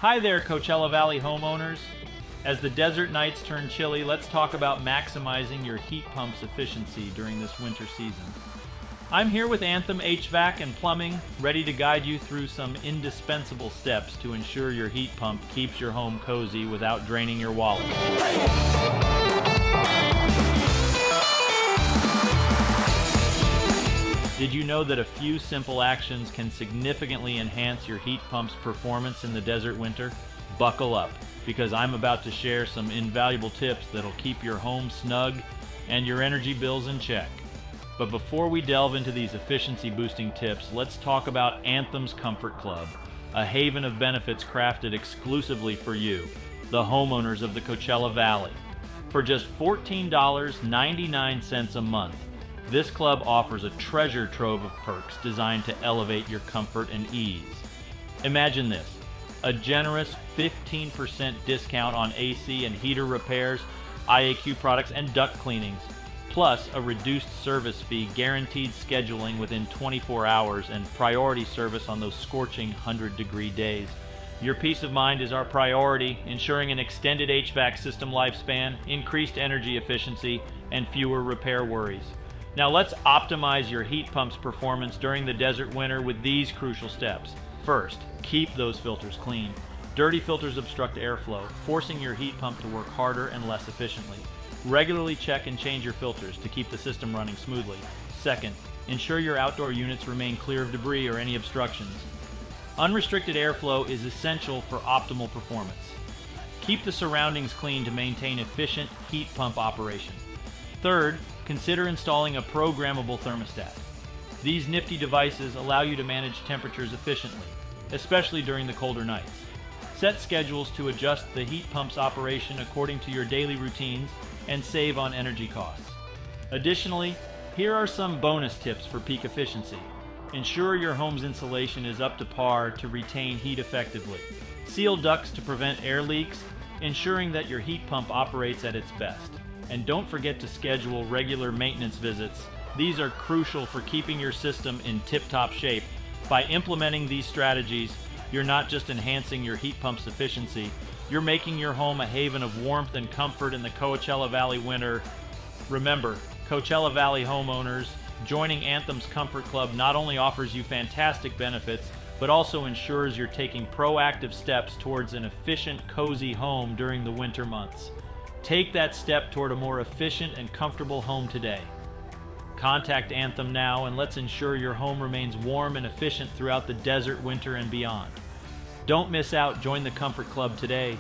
Hi there, Coachella Valley homeowners. As the desert nights turn chilly, let's talk about maximizing your heat pump's efficiency during this winter season. I'm here with Anthem HVAC and Plumbing, ready to guide you through some indispensable steps to ensure your heat pump keeps your home cozy without draining your wallet. Did you know that a few simple actions can significantly enhance your heat pump's performance in the desert winter? Buckle up, because I'm about to share some invaluable tips that'll keep your home snug and your energy bills in check. But before we delve into these efficiency-boosting tips, let's talk about Anthem's Comfort Club, a haven of benefits crafted exclusively for you, the homeowners of the Coachella Valley. For just $14.99 a month, this club offers a treasure trove of perks designed to elevate your comfort and ease. Imagine this: a generous 15% discount on AC and heater repairs, IAQ products, and duct cleanings, plus a reduced service fee, guaranteed scheduling within 24 hours, and priority service on those scorching 100-degree days. Your peace of mind is our priority, ensuring an extended HVAC system lifespan, increased energy efficiency, and fewer repair worries. Now let's optimize your heat pump's performance during the desert winter with these crucial steps. First, keep those filters clean. Dirty filters obstruct airflow, forcing your heat pump to work harder and less efficiently. Regularly check and change your filters to keep the system running smoothly. Second, ensure your outdoor units remain clear of debris or any obstructions. Unrestricted airflow is essential for optimal performance. Keep the surroundings clean to maintain efficient heat pump operation. Third, consider installing a programmable thermostat. These nifty devices allow you to manage temperatures efficiently, especially during the colder nights. Set schedules to adjust the heat pump's operation according to your daily routines and save on energy costs. Additionally, here are some bonus tips for peak efficiency. Ensure your home's insulation is up to par to retain heat effectively. Seal ducts to prevent air leaks, ensuring that your heat pump operates at its best. And don't forget to schedule regular maintenance visits. These are crucial for keeping your system in tip-top shape. By implementing these strategies, you're not just enhancing your heat pump's efficiency, you're making your home a haven of warmth and comfort in the Coachella Valley winter. Remember, Coachella Valley homeowners, joining Anthem's Comfort Club not only offers you fantastic benefits, but also ensures you're taking proactive steps towards an efficient, cozy home during the winter months. Take that step toward a more efficient and comfortable home today. Contact Anthem now and let's ensure your home remains warm and efficient throughout the desert, winter, and beyond. Don't miss out. Join the Comfort Club today.